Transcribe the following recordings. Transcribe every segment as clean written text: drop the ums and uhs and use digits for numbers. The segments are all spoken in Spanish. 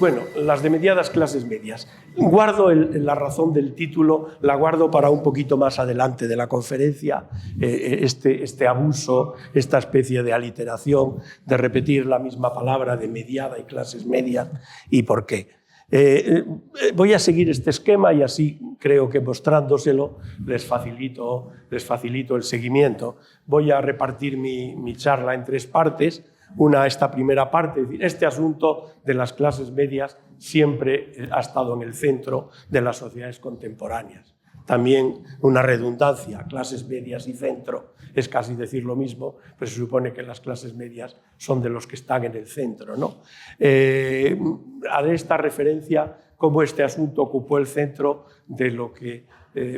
Bueno, las de mediadas clases medias. Guardo la razón del título, la guardo para un poquito más adelante de la conferencia, este abuso, esta especie de aliteración, de repetir la misma palabra de mediada y clases medias, y por qué. Voy a seguir este esquema y así creo que mostrándoselo les facilito el seguimiento. Voy a repartir mi charla en tres partes. Esta primera parte, es decir, este asunto de las clases medias siempre ha estado en el centro de las sociedades contemporáneas. También una redundancia, clases medias y centro, es casi decir lo mismo, pero se supone que las clases medias son de los que están en el centro, ¿no? Haré esta referencia cómo este asunto ocupó el centro de lo que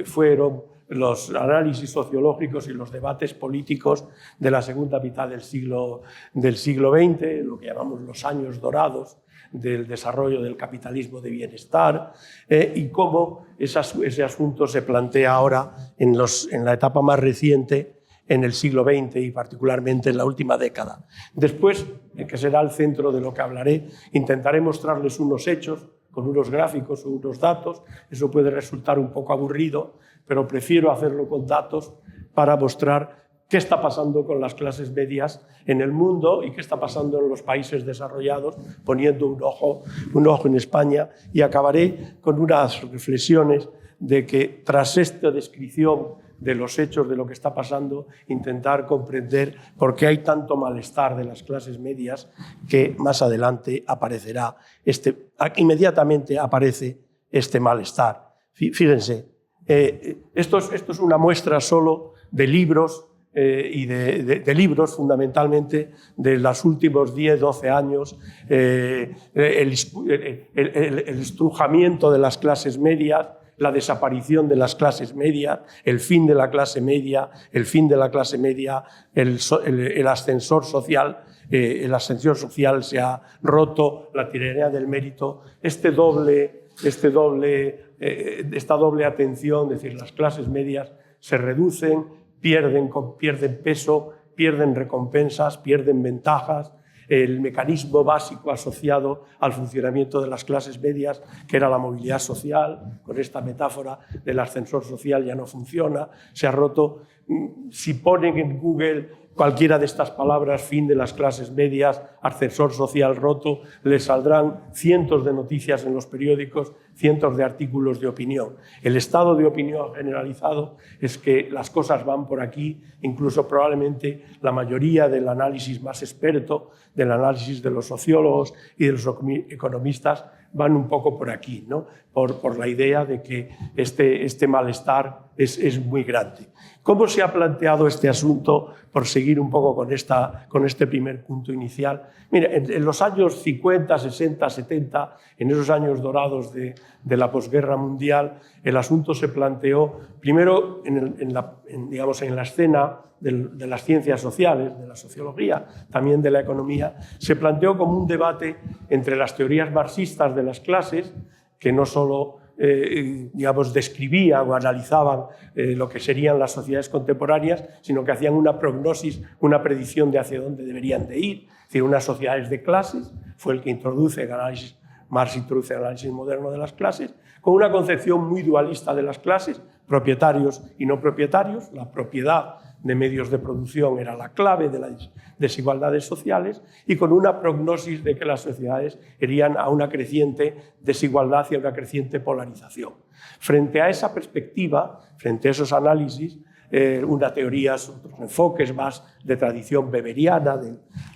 fueron los análisis sociológicos y los debates políticos de la segunda mitad del siglo XX, lo que llamamos los años dorados del desarrollo del capitalismo de bienestar, y cómo ese asunto se plantea ahora en la etapa más reciente, en el siglo XX y particularmente en la última década. Después, que será el centro de lo que hablaré, intentaré mostrarles unos hechos con unos gráficos o unos datos. Eso puede resultar un poco aburrido, pero prefiero hacerlo con datos para mostrar qué está pasando con las clases medias en el mundo y qué está pasando en los países desarrollados, poniendo un ojo en España, y acabaré con unas reflexiones de que tras esta descripción de los hechos de lo que está pasando, intentar comprender por qué hay tanto malestar de las clases medias, que más adelante aparecerá inmediatamente aparece este malestar. Fíjense, esto es una muestra solo de libros, y de libros fundamentalmente de los últimos 10-12 años, el estrujamiento de las clases medias, la desaparición de las clases medias, el fin de la clase media, el ascensor social. El ascensor social se ha roto, la tiranía del mérito, esta doble atención, es decir, las clases medias se reducen, pierden peso, pierden recompensas, pierden ventajas. El mecanismo básico asociado al funcionamiento de las clases medias, que era la movilidad social, con esta metáfora del ascensor social, ya no funciona, se ha roto. Si ponen en Google cualquiera de estas palabras, fin de las clases medias, ascensor social roto, les saldrán cientos de noticias en los periódicos, cientos de artículos de opinión. El estado de opinión generalizado es que las cosas van por aquí, incluso probablemente la mayoría del análisis más experto, del análisis de los sociólogos y de los economistas, van un poco por aquí, ¿no? Por la idea de que este malestar es muy grande. ¿Cómo se ha planteado este asunto? Por seguir un poco con este primer punto inicial. Mira, en los años 50, 60, 70, en esos años dorados de la posguerra mundial, el asunto se planteó primero en la escena de las ciencias sociales, de la sociología, también de la economía. Se planteó como un debate entre las teorías marxistas de las clases, que no solo describían o analizaban lo que serían las sociedades contemporáneas, sino que hacían una prognosis, una predicción de hacia dónde deberían de ir. Es decir, unas sociedades de clases, fue el que introduce el análisis, Marx introduce el análisis moderno de las clases, con una concepción muy dualista de las clases, propietarios y no propietarios. La propiedad de medios de producción era la clave de las desigualdades sociales, y con una prognosis de que las sociedades irían a una creciente desigualdad y a una creciente polarización. Frente a esa perspectiva, frente a esos análisis, una teoría, otros enfoques más de tradición weberiana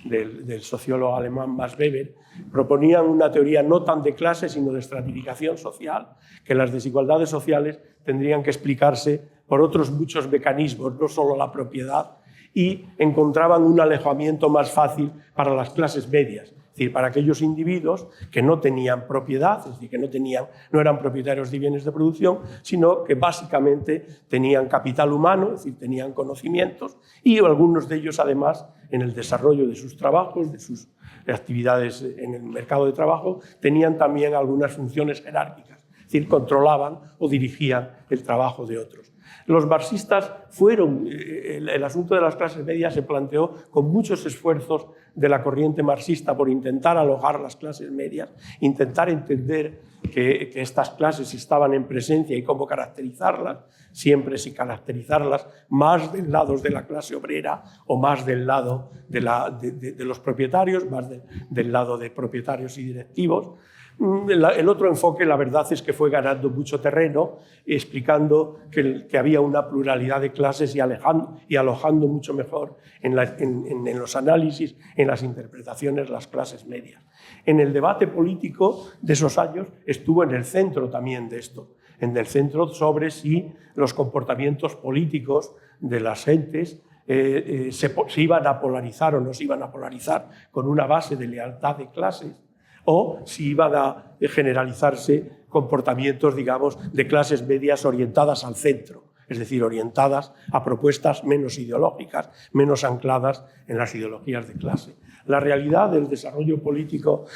del sociólogo alemán Max Weber, proponían una teoría no tan de clase sino de estratificación social, que las desigualdades sociales tendrían que explicarse por otros muchos mecanismos, no solo la propiedad, y encontraban un alejamiento más fácil para las clases medias, es decir, para aquellos individuos que no tenían propiedad, es decir, que no eran propietarios de bienes de producción, sino que básicamente tenían capital humano, es decir, tenían conocimientos, y algunos de ellos además en el desarrollo de sus trabajos, de sus actividades en el mercado de trabajo, tenían también algunas funciones jerárquicas, es decir, controlaban o dirigían el trabajo de otros. Los marxistas el asunto de las clases medias se planteó con muchos esfuerzos de la corriente marxista por intentar alojar las clases medias, intentar entender que estas clases estaban en presencia y cómo caracterizarlas, siempre sin caracterizarlas más del lado de la clase obrera o más del lado de los propietarios, más del lado de propietarios y directivos. El otro enfoque, la verdad es que fue ganando mucho terreno, explicando que había una pluralidad de clases y alojando mucho mejor en los análisis, en las interpretaciones, las clases medias. En el debate político de esos años estuvo en el centro también de esto, en el centro sobre si los comportamientos políticos de las gentes se iban a polarizar o no se iban a polarizar con una base de lealtad de clases, o si iban a generalizarse comportamientos, digamos, de clases medias orientadas al centro, es decir, orientadas a propuestas menos ideológicas, menos ancladas en las ideologías de clase. La realidad del desarrollo político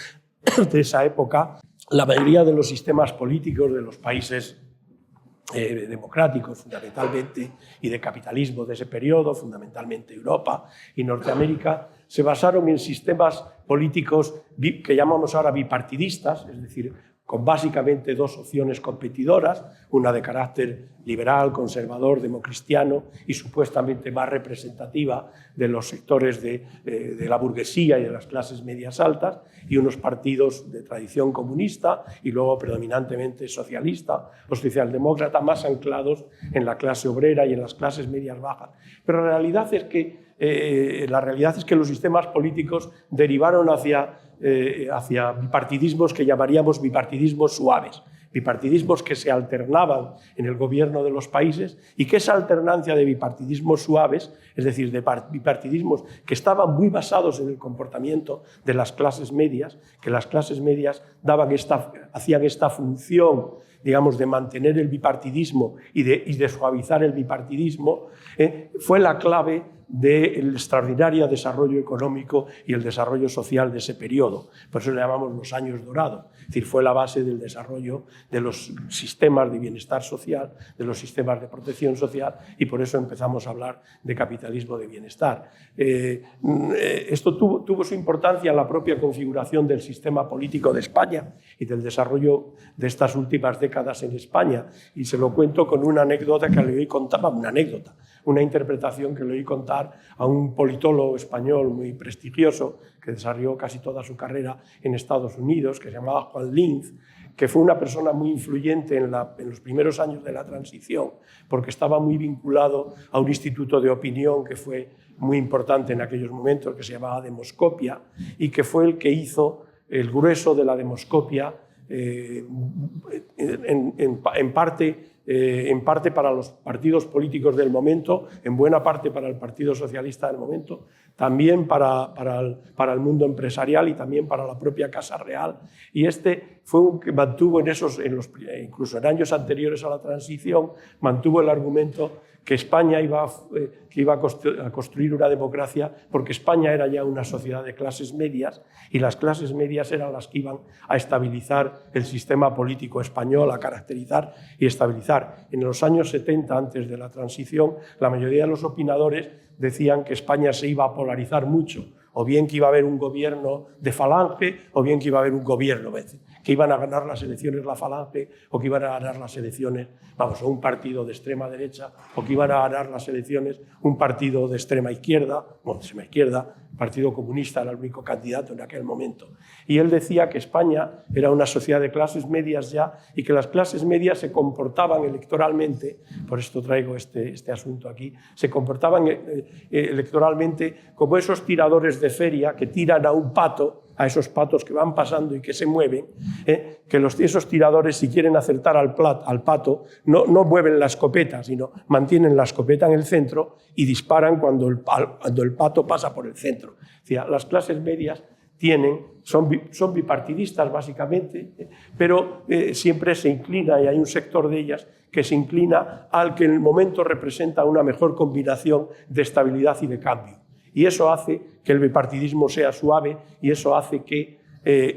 de esa época, la mayoría de los sistemas políticos de los países democráticos fundamentalmente y de capitalismo de ese periodo, fundamentalmente Europa y Norteamérica, se basaron en sistemas políticos que llamamos ahora bipartidistas, es decir, con básicamente dos opciones competidoras, una de carácter liberal, conservador, democristiano y supuestamente más representativa de los sectores de la burguesía y de las clases medias altas, y unos partidos de tradición comunista y luego predominantemente socialista o socialdemócrata, más anclados en la clase obrera y en las clases medias bajas. Pero la realidad es que los sistemas políticos derivaron hacia bipartidismos que llamaríamos bipartidismos suaves, bipartidismos que se alternaban en el gobierno de los países, y que esa alternancia de bipartidismos suaves, es decir, de bipartidismos que estaban muy basados en el comportamiento de las clases medias, que las clases medias hacían esta función, digamos, de mantener el bipartidismo y de suavizar el bipartidismo, fue la clave del extraordinario desarrollo económico y el desarrollo social de ese periodo. Por eso le llamamos los años dorados. Es decir, fue la base del desarrollo de los sistemas de bienestar social, de los sistemas de protección social, y por eso empezamos a hablar de capitalismo de bienestar. Esto tuvo su importancia en la propia configuración del sistema político de España y del desarrollo de estas últimas décadas en España. Y se lo cuento con una anécdota que le oí contar, una interpretación que le oí contar a un politólogo español muy prestigioso que desarrolló casi toda su carrera en Estados Unidos, que se llamaba Juan Linz, que fue una persona muy influyente en los primeros años de la transición, porque estaba muy vinculado a un instituto de opinión que fue muy importante en aquellos momentos, que se llamaba Demoscopia, y que fue el que hizo el grueso de la demoscopia, en parte para los partidos políticos del momento, en buena parte para el Partido Socialista del momento, también para el mundo empresarial y también para la propia Casa Real. Y este fue un que mantuvo incluso en años anteriores a la transición, mantuvo el argumento que España iba a construir una democracia porque España era ya una sociedad de clases medias y las clases medias eran las que iban a estabilizar el sistema político español, a caracterizar y estabilizar. En los años 70, antes de la transición, la mayoría de los opinadores decían que España se iba a polarizar mucho, o bien que iba a haber un gobierno de falange, o bien que iba a haber un gobierno, que iban a ganar las elecciones la falange, o que iban a ganar las elecciones, o un partido de extrema derecha, o que iban a ganar las elecciones un partido de extrema izquierda, Partido Comunista era el único candidato en aquel momento. Y él decía que España era una sociedad de clases medias ya, y que las clases medias se comportaban electoralmente, por esto traigo este asunto aquí, se comportaban electoralmente como esos tiradores de feria que tiran a un pato, a esos patos que van pasando y que se mueven, que esos tiradores, si quieren acertar al pato, no mueven la escopeta, sino mantienen la escopeta en el centro y disparan cuando el pato pasa por el centro. O sea, las clases medias son bipartidistas básicamente, pero siempre se inclina, y hay un sector de ellas que se inclina al que en el momento representa una mejor combinación de estabilidad y de cambio. Y eso hace que el bipartidismo sea suave, y eso hace que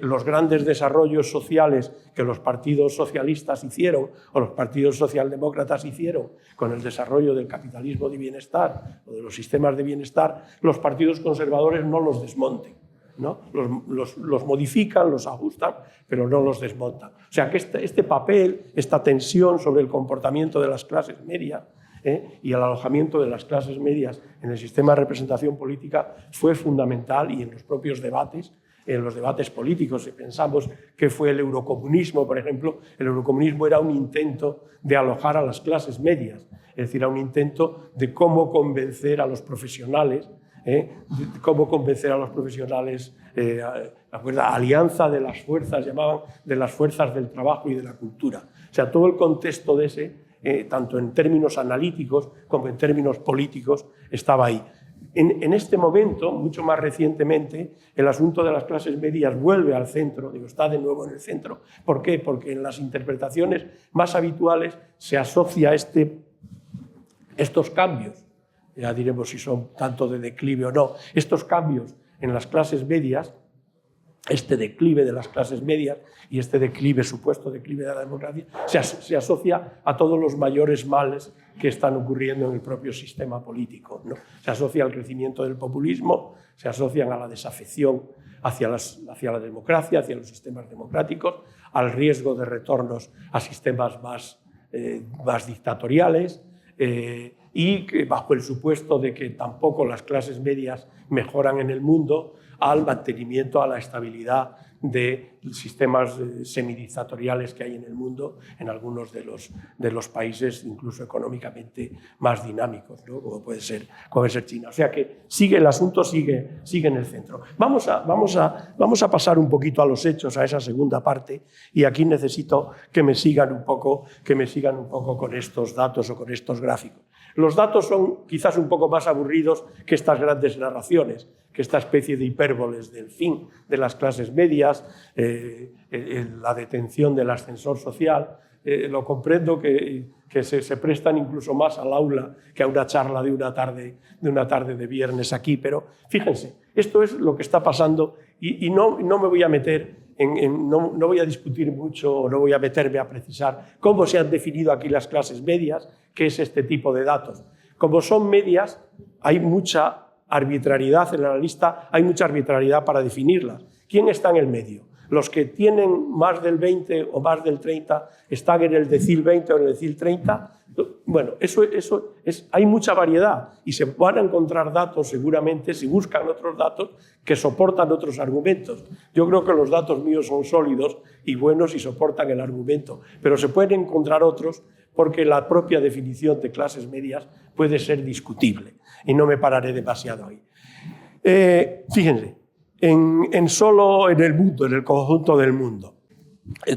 los grandes desarrollos sociales que los partidos socialistas hicieron o los partidos socialdemócratas hicieron con el desarrollo del capitalismo de bienestar o de los sistemas de bienestar, los partidos conservadores no los desmonten, ¿no? Los modifican, los ajustan, pero no los desmontan. O sea que este papel, esta tensión sobre el comportamiento de las clases medias y el alojamiento de las clases medias en el sistema de representación política fue fundamental, y en los propios debates, en los debates políticos, si pensamos que fue el eurocomunismo, por ejemplo, el eurocomunismo era un intento de alojar a las clases medias, es decir, era un intento de cómo convencer a los profesionales, alianza de las fuerzas, llamaban, de las fuerzas del trabajo y de la cultura. O sea, todo el contexto de ese, tanto en términos analíticos como en términos políticos, estaba ahí. En este momento, mucho más recientemente, el asunto de las clases medias vuelve al centro, está de nuevo en el centro. ¿Por qué? Porque en las interpretaciones más habituales se asocia estos cambios, ya diremos si son tanto de declive o no, estos cambios en las clases medias, este declive de las clases medias y este declive, supuesto declive de la democracia, se asocia a todos los mayores males que están ocurriendo en el propio sistema político, ¿no? Se asocia al crecimiento del populismo, se asocian a la desafección hacia la democracia, hacia los sistemas democráticos, al riesgo de retornos a sistemas más dictatoriales, y que bajo el supuesto de que tampoco las clases medias mejoran en el mundo, al mantenimiento, a la estabilidad de sistemas semidictatoriales que hay en el mundo, en algunos de los países incluso económicamente más dinámicos, ¿no? como puede ser China. O sea que el asunto sigue en el centro. Vamos a pasar un poquito a los hechos, a esa segunda parte, y aquí necesito que me sigan un poco con estos datos o con estos gráficos. Los datos son quizás un poco más aburridos que estas grandes narraciones, que esta especie de hipérboles del fin de las clases medias, la detención del ascensor social. Lo comprendo que se prestan incluso más al aula que a una charla de una tarde de viernes aquí, pero fíjense, esto es lo que está pasando y no me voy a meter no voy a discutir mucho, no voy a meterme a precisar cómo se han definido aquí las clases medias, qué es este tipo de datos. Como son medias, hay mucha arbitrariedad en la lista, hay mucha arbitrariedad para definirlas. ¿Quién está en el medio? Los que tienen más del 20 o más del 30 están en el decil 20 o en el decil 30. Bueno, hay mucha variedad y se van a encontrar datos seguramente, si buscan otros datos, que soportan otros argumentos. Yo creo que los datos míos son sólidos y buenos y soportan el argumento, pero se pueden encontrar otros porque la propia definición de clases medias puede ser discutible y no me pararé demasiado ahí. Fíjense. Solo en el mundo, en el conjunto del mundo.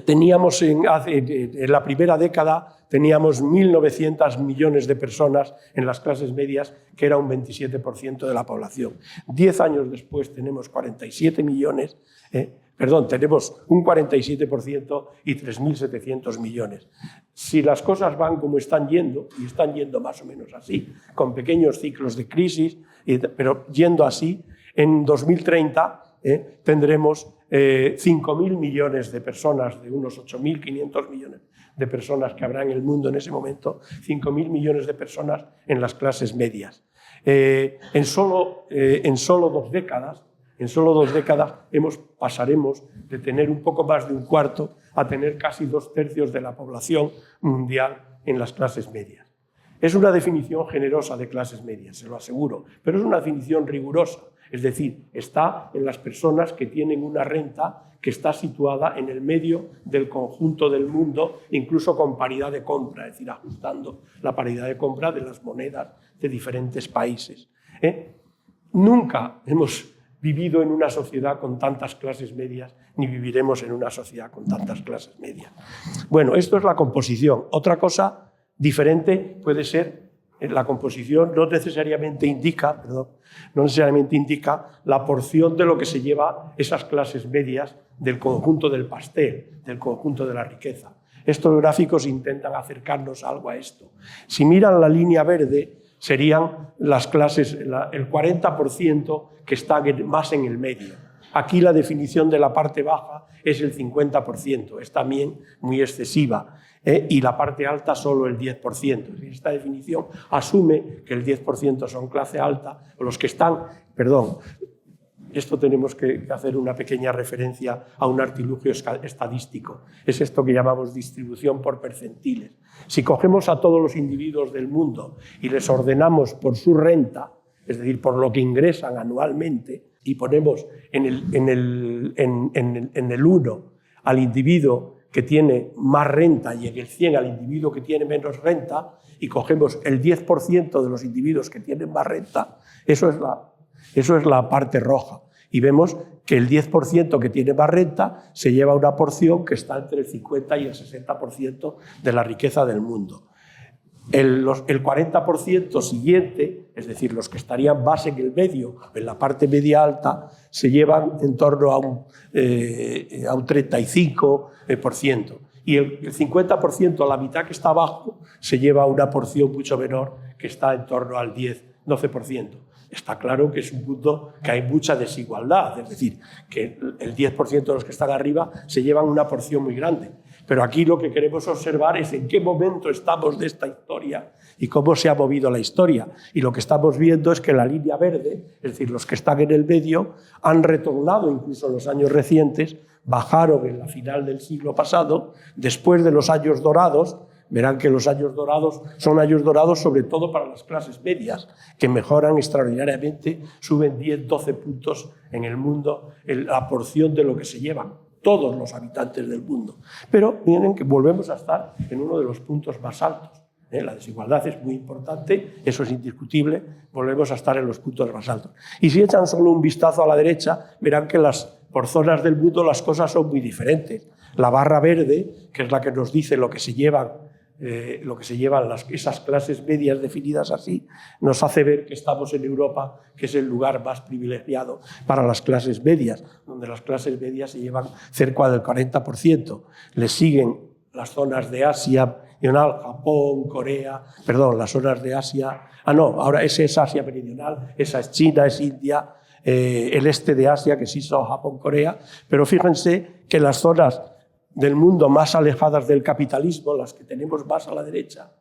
Teníamos en la primera década teníamos 1.900 millones de personas en las clases medias, que era un 27% de la población. 10 años después tenemos 47 millones, tenemos un 47% y 3.700 millones. Si las cosas van como están yendo, y están yendo más o menos así, con pequeños ciclos de crisis, pero yendo así, en 2030 tendremos 5.000 millones de personas, de unos 8.500 millones de personas que habrá en el mundo en ese momento, 5.000 millones de personas en las clases medias. En solo 2 décadas, pasaremos de tener un poco más de un cuarto a tener casi 2/3 de la población mundial en las clases medias. Es una definición generosa de clases medias, se lo aseguro, pero es una definición rigurosa. Es decir, está en las personas que tienen una renta que está situada en el medio del conjunto del mundo, incluso con paridad de compra, es decir, ajustando la paridad de compra de las monedas de diferentes países. Nunca hemos vivido en una sociedad con tantas clases medias, ni viviremos en una sociedad con tantas clases medias. Bueno, esto es la composición. Otra cosa diferente puede ser la composición no necesariamente indica la porción de lo que se lleva esas clases medias del conjunto del pastel, del conjunto de la riqueza. Estos gráficos intentan acercarnos algo a esto. Si miran la línea verde, serían las clases, el 40% que están más en el medio. Aquí la definición de la parte baja es el 50%, es también muy excesiva, y la parte alta solo el 10%. Esta definición asume que el 10% son clase alta, o los que están, perdón, esto tenemos que hacer una pequeña referencia a un artilugio estadístico. Es esto que llamamos distribución por percentiles. Si cogemos a todos los individuos del mundo y les ordenamos por su renta, es decir, por lo que ingresan anualmente, y ponemos en el 1 al individuo que tiene más renta y en el 100 al individuo que tiene menos renta, y cogemos el 10% de los individuos que tienen más renta, eso es la parte roja. Y vemos que el 10% que tiene más renta se lleva una porción que está entre el 50 y el 60% de la riqueza del mundo. El 40% siguiente, es decir, los que estarían más en el medio, en la parte media alta, se llevan en torno a un 35%. Y el 50%, la mitad que está abajo, se lleva una porción mucho menor, que está en torno al 10-12%. Está claro que es un punto que hay mucha desigualdad, es decir, que el 10% de los que están arriba se llevan una porción muy grande. Pero aquí lo que queremos observar es en qué momento estamos de esta historia y cómo se ha movido la historia. Y lo que estamos viendo es que la línea verde, es decir, los que están en el medio, han retornado incluso en los años recientes, bajaron en la final del siglo pasado, después de los años dorados. Verán que los años dorados son años dorados sobre todo para las clases medias, que mejoran extraordinariamente, suben 10-12 puntos en el mundo, en la porción de lo que se llevan todos los habitantes del mundo. Pero miren que volvemos a estar en uno de los puntos más altos. La desigualdad es muy importante, eso es indiscutible, volvemos a estar en los puntos más altos. Y si echan solo un vistazo a la derecha, verán que por zonas del mundo las cosas son muy diferentes. La barra verde, que es la que nos dice lo que se llevan esas clases medias definidas así, nos hace ver que estamos en Europa, que es el lugar más privilegiado para las clases medias, donde las clases medias se llevan cerca del 40%. Les siguen las zonas de Asia, Japón, Corea, perdón, las zonas de Asia, ahora esa es Asia meridional, esa es China, es India, el este de Asia, que sí son Japón, Corea, pero fíjense que las zonas del mundo más alejadas del capitalismo, las que tenemos más a la derecha,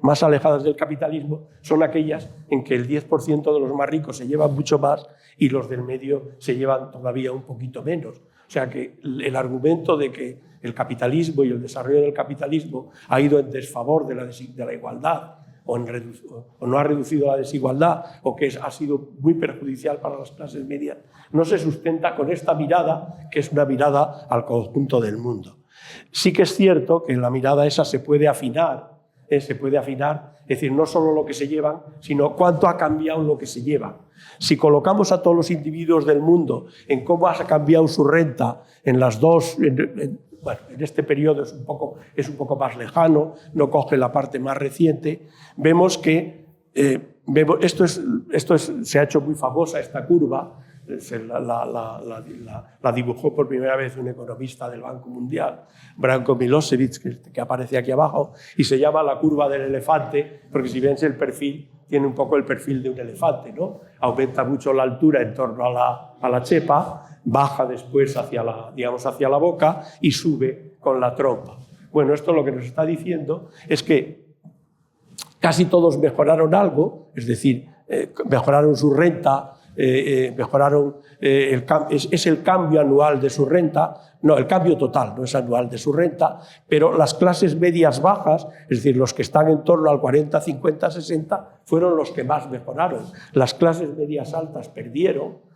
más alejadas del capitalismo, son aquellas en que el 10% de los más ricos se llevan mucho más y los del medio se llevan todavía un poquito menos. O sea que el argumento de que el capitalismo y el desarrollo del capitalismo ha ido en desfavor de la igualdad o no ha reducido la desigualdad o que ha sido muy perjudicial para las clases medias, no se sustenta con esta mirada, que es una mirada al conjunto del mundo. Sí que es cierto que la mirada esa se puede afinar, es decir, no solo lo que se llevan, sino cuánto ha cambiado lo que se lleva. Si colocamos a todos los individuos del mundo en cómo ha cambiado su renta en las dos... Bueno, en este periodo es un poco más lejano, no coge la parte más reciente. Vemos que se ha hecho muy famosa esta curva, la dibujó por primera vez un economista del Banco Mundial, Branko Milošević, que aparece aquí abajo, y se llama la curva del elefante, porque si ven el perfil, tiene un poco el perfil de un elefante, ¿no? Aumenta mucho la altura en torno a la chepa, baja después hacia la boca y sube con la trompa. Bueno, esto lo que nos está diciendo es que casi todos mejoraron algo, es decir, mejoraron su renta, es el cambio anual de su renta, no, el cambio total, no es anual de su renta, pero las clases medias bajas, es decir, los que están en torno al 40, 50, 60, fueron los que más mejoraron. Las clases medias altas perdieron,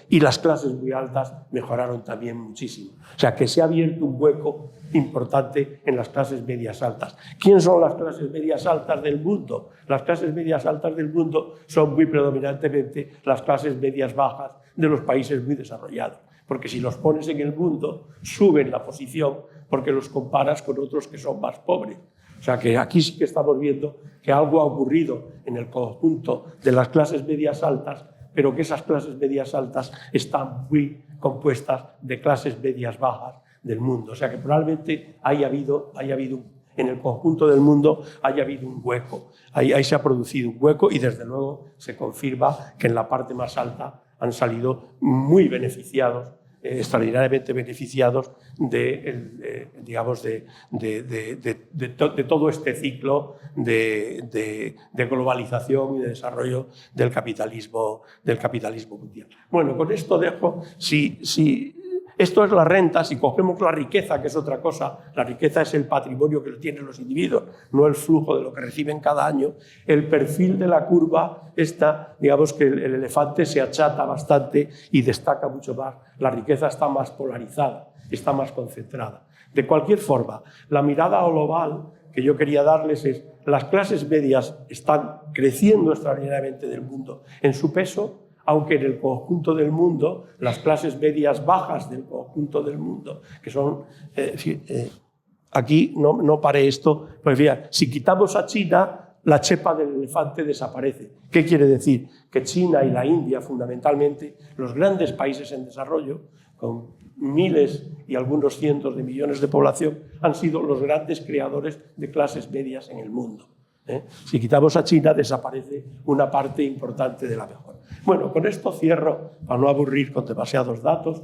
y las clases muy altas mejoraron también muchísimo. O sea que se ha abierto un hueco importante en las clases medias altas. ¿Quién son las clases medias altas del mundo? Las clases medias altas del mundo son muy predominantemente las clases medias bajas de los países muy desarrollados. Porque si los pones en el mundo, suben la posición porque los comparas con otros que son más pobres. O sea que aquí sí que estamos viendo que algo ha ocurrido en el conjunto de las clases medias altas, pero que esas clases medias altas están muy compuestas de clases medias bajas del mundo. O sea que probablemente haya habido en el conjunto del mundo haya habido un hueco. Ahí se ha producido un hueco y desde luego se confirma que en la parte más alta han salido muy beneficiados, extraordinariamente beneficiados digamos, de todo este ciclo de globalización y de desarrollo del capitalismo mundial. Bueno, con esto dejo, si esto es la renta, si cogemos la riqueza, que es otra cosa, la riqueza es el patrimonio que tienen los individuos, no el flujo de lo que reciben cada año, el perfil de la curva está, digamos que el elefante se achata bastante y destaca mucho más, la riqueza está más polarizada, está más concentrada. De cualquier forma, la mirada global que yo quería darles es, las clases medias están creciendo extraordinariamente del mundo en su peso, aunque en el conjunto del mundo, las clases medias bajas del conjunto del mundo, que son, aquí no paré esto, pues fíjate, si quitamos a China, la chepa del elefante desaparece. ¿Qué quiere decir? Que China y la India, fundamentalmente, los grandes países en desarrollo, con miles y algunos cientos de millones de población, han sido los grandes creadores de clases medias en el mundo. Si quitamos a China, desaparece una parte importante de la mejora. Bueno, con esto cierro, para no aburrir con demasiados datos.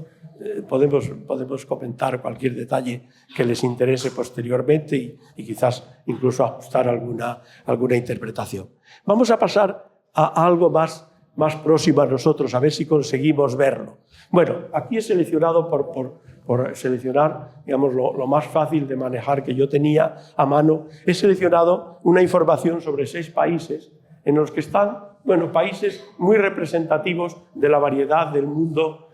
Podemos comentar cualquier detalle que les interese posteriormente y quizás incluso ajustar alguna interpretación. Vamos a pasar a algo más próximo a nosotros, a ver si conseguimos verlo. Bueno, aquí he seleccionado por seleccionar, digamos, lo más fácil de manejar que yo tenía a mano, he seleccionado una información sobre 6 países en los que están, bueno, países muy representativos de la variedad del mundo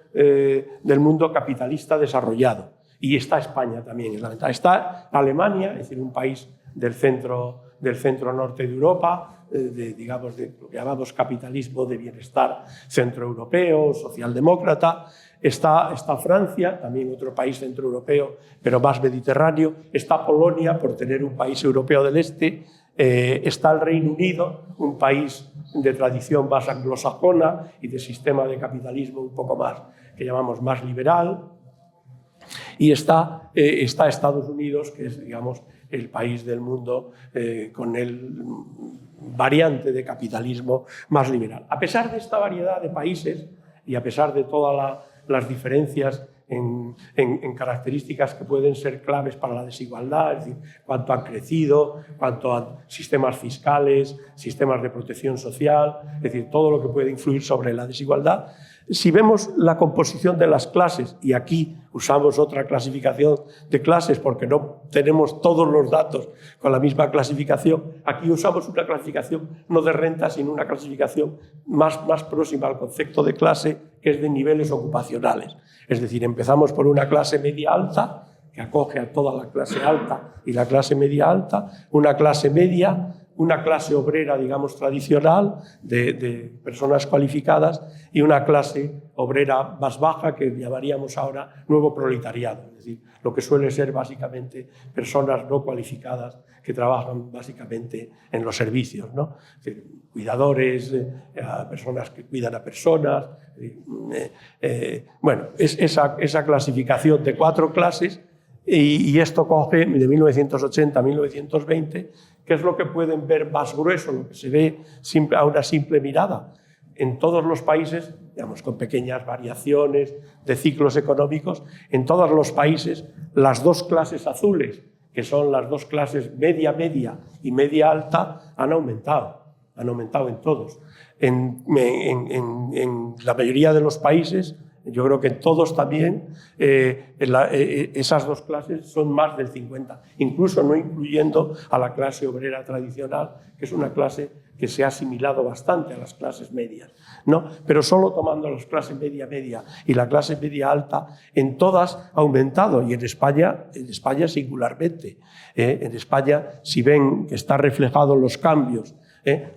capitalista desarrollado. Y está España también, es la ventaja. Está Alemania, es decir, un país del centro norte de Europa, digamos, de lo que llamamos capitalismo de bienestar centroeuropeo, socialdemócrata. Está Francia, también otro país centroeuropeo, pero más mediterráneo. Está Polonia, por tener un país europeo del este. Está el Reino Unido, un país de tradición más anglosajona y de sistema de capitalismo un poco más, que llamamos más liberal. Y está Estados Unidos, que es, digamos, el país del mundo con el variante de capitalismo más liberal. A pesar de esta variedad de países y a pesar de todas las diferencias en características que pueden ser claves para la desigualdad, es decir, cuánto han crecido, cuánto a sistemas fiscales, sistemas de protección social, es decir, todo lo que puede influir sobre la desigualdad. Si vemos la composición de las clases, y aquí usamos otra clasificación de clases porque no tenemos todos los datos con la misma clasificación, aquí usamos una clasificación no de renta, sino una clasificación más próxima al concepto de clase, que es de niveles ocupacionales. Es decir, empezamos por una clase media alta, que acoge a toda la clase alta y la clase media alta, una clase media, una clase obrera, digamos, tradicional, de personas cualificadas, y una clase obrera más baja, que llamaríamos ahora nuevo proletariado, es decir, lo que suele ser básicamente personas no cualificadas que trabajan básicamente en los servicios, ¿no? Es decir, cuidadores, personas que cuidan a personas. Bueno, es esa clasificación de 4 clases, y esto coge de 1980 a 1920, que es lo que pueden ver más grueso, lo que se ve a una simple mirada. En todos los países, digamos, con pequeñas variaciones de ciclos económicos, en todos los países las 2 clases azules, que son las 2 clases media y media alta, han aumentado en todos. En la mayoría de los países, yo creo que en todos también, esas 2 clases son más del 50%, incluso no incluyendo a la clase obrera tradicional, que es una clase que se ha asimilado bastante a las clases medias, ¿no? Pero solo tomando las clases media y la clase media alta, en todas ha aumentado, y en España singularmente. En España, si ven que está reflejado los cambios,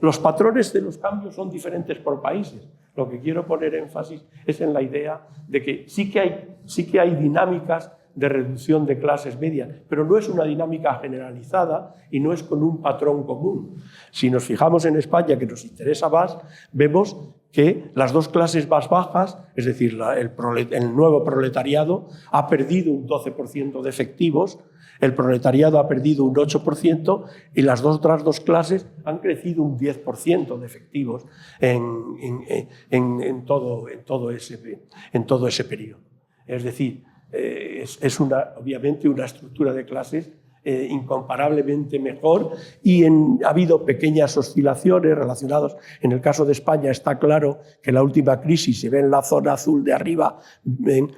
los patrones de los cambios son diferentes por países. Lo que quiero poner énfasis es en la idea de que sí que hay dinámicas de reducción de clases medias, pero no es una dinámica generalizada y no es con un patrón común. Si nos fijamos en España, que nos interesa más, vemos que las 2 clases más bajas, es decir, el nuevo proletariado, ha perdido un 12% de efectivos, El proletariado ha perdido un 8% y las otras dos clases han crecido un 10% de efectivos en todo ese periodo. Es decir, es obviamente una estructura de clases incomparablemente mejor y ha habido pequeñas oscilaciones relacionadas. En el caso de España está claro que la última crisis, se ve en la zona azul de arriba, ven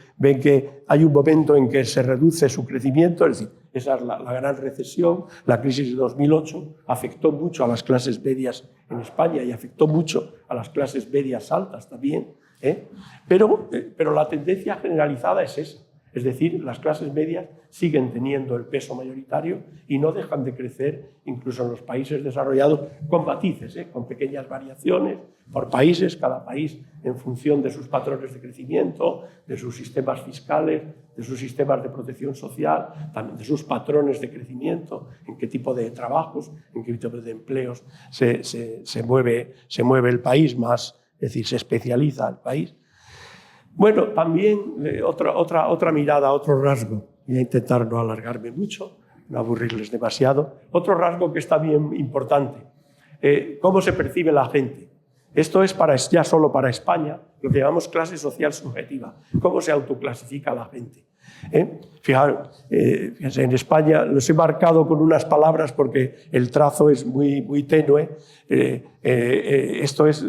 que hay un momento en que se reduce su crecimiento, es decir, esa es la gran recesión. La crisis de 2008 afectó mucho a las clases medias en España y afectó mucho a las clases medias altas también. Pero la tendencia generalizada es esa. Es decir, las clases medias siguen teniendo el peso mayoritario y no dejan de crecer, incluso en los países desarrollados, con matices, con pequeñas variaciones por países, cada país en función de sus patrones de crecimiento, de sus sistemas fiscales, de sus sistemas de protección social, también de sus patrones de crecimiento, en qué tipo de trabajos, en qué tipo de empleos se mueve el país más, es decir, se especializa el país. Bueno, también otra mirada, otro rasgo. Voy a intentar no alargarme mucho, no aburrirles demasiado. Otro rasgo que está bien importante, cómo se percibe la gente. Esto es ya solo para España, lo que llamamos clase social subjetiva, cómo se autoclasifica la gente. Fíjense, en España los he marcado con unas palabras porque el trazo es muy tenue. Esto es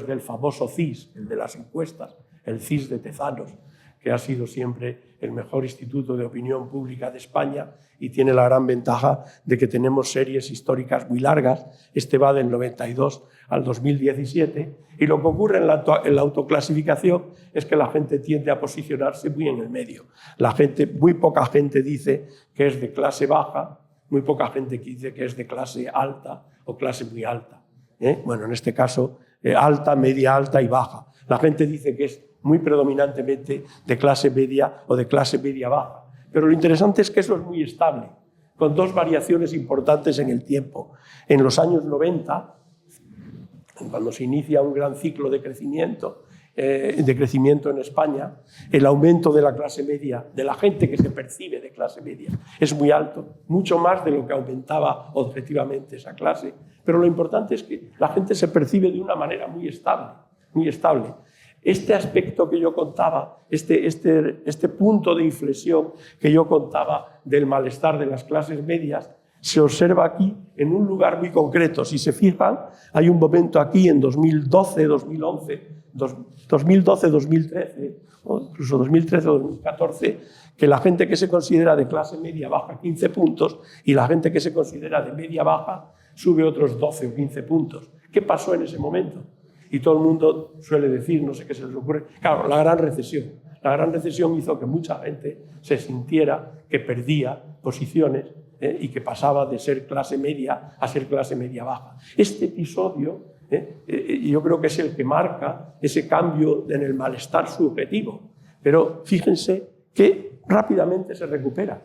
del famoso CIS, el de las encuestas, el CIS de Tezanos, que ha sido siempre el mejor instituto de opinión pública de España y tiene la gran ventaja de que tenemos series históricas muy largas. Este va del 92 al 2017 y lo que ocurre en la autoclasificación es que la gente tiende a posicionarse muy en el medio. Muy poca gente dice que es de clase baja, muy poca gente dice que es de clase alta o clase muy alta. Bueno, en este caso, alta, media alta y baja. La gente dice que es muy predominantemente de clase media o de clase media baja. Pero lo interesante es que eso es muy estable, con dos variaciones importantes en el tiempo. En los años 90, cuando se inicia un gran ciclo de crecimiento en España, el aumento de la clase media, de la gente que se percibe de clase media, es muy alto, mucho más de lo que aumentaba objetivamente esa clase. Pero lo importante es que la gente se percibe de una manera muy estable, muy estable. Este aspecto que yo contaba, este punto de inflexión que yo contaba del malestar de las clases medias, se observa aquí en un lugar muy concreto. Si se fijan, hay un momento aquí en 2012, 2011, 2012, 2013, o incluso 2013 o 2014, que la gente que se considera de clase media baja 15 puntos y la gente que se considera de media baja sube otros 12 o 15 puntos. ¿Qué pasó en ese momento? Y todo el mundo suele decir, no sé qué se les ocurre, claro, la gran recesión. La gran recesión hizo que mucha gente se sintiera que perdía posiciones y que pasaba de ser clase media a ser clase media baja. Este episodio yo creo que es el que marca ese cambio en el malestar subjetivo. Pero fíjense que rápidamente se recupera.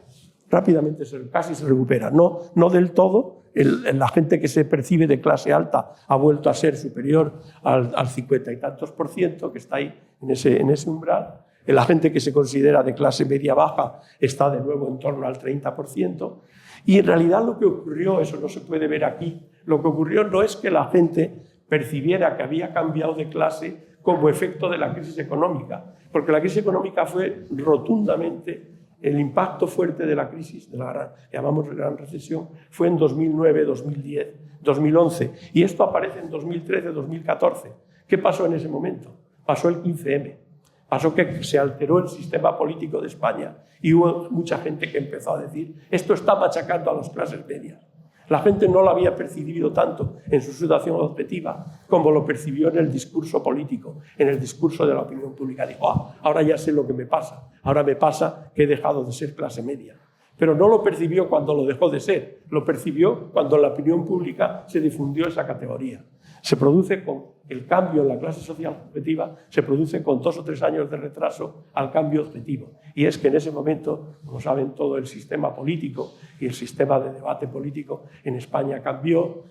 Casi se recupera. No del todo. La gente que se percibe de clase alta ha vuelto a ser superior al 50 y tantos % que está ahí en ese umbral. La gente que se considera de clase media baja está de nuevo en torno al 30%. Y en realidad lo que ocurrió, eso no se puede ver aquí, lo que ocurrió no es que la gente percibiera que había cambiado de clase como efecto de la crisis económica, porque la crisis económica fue rotundamente, el impacto fuerte de la crisis, de la llamamos gran recesión, fue en 2009, 2010, 2011. Y esto aparece en 2013, 2014. ¿Qué pasó en ese momento? Pasó el 15M. Pasó que se alteró el sistema político de España y hubo mucha gente que empezó a decir esto está machacando a las clases medias. La gente no lo había percibido tanto en su situación objetiva como lo percibió en el discurso político, en el discurso de la opinión pública. Dijo, ahora ya sé lo que me pasa. Ahora me pasa que he dejado de ser clase media. Pero no lo percibió cuando lo dejó de ser, lo percibió cuando en la opinión pública se difundió esa categoría. Se produce con el cambio en la clase social objetiva, se produce con 2 o 3 años de retraso al cambio objetivo. Y es que en ese momento, como saben, todo el sistema político y el sistema de debate político en España cambió,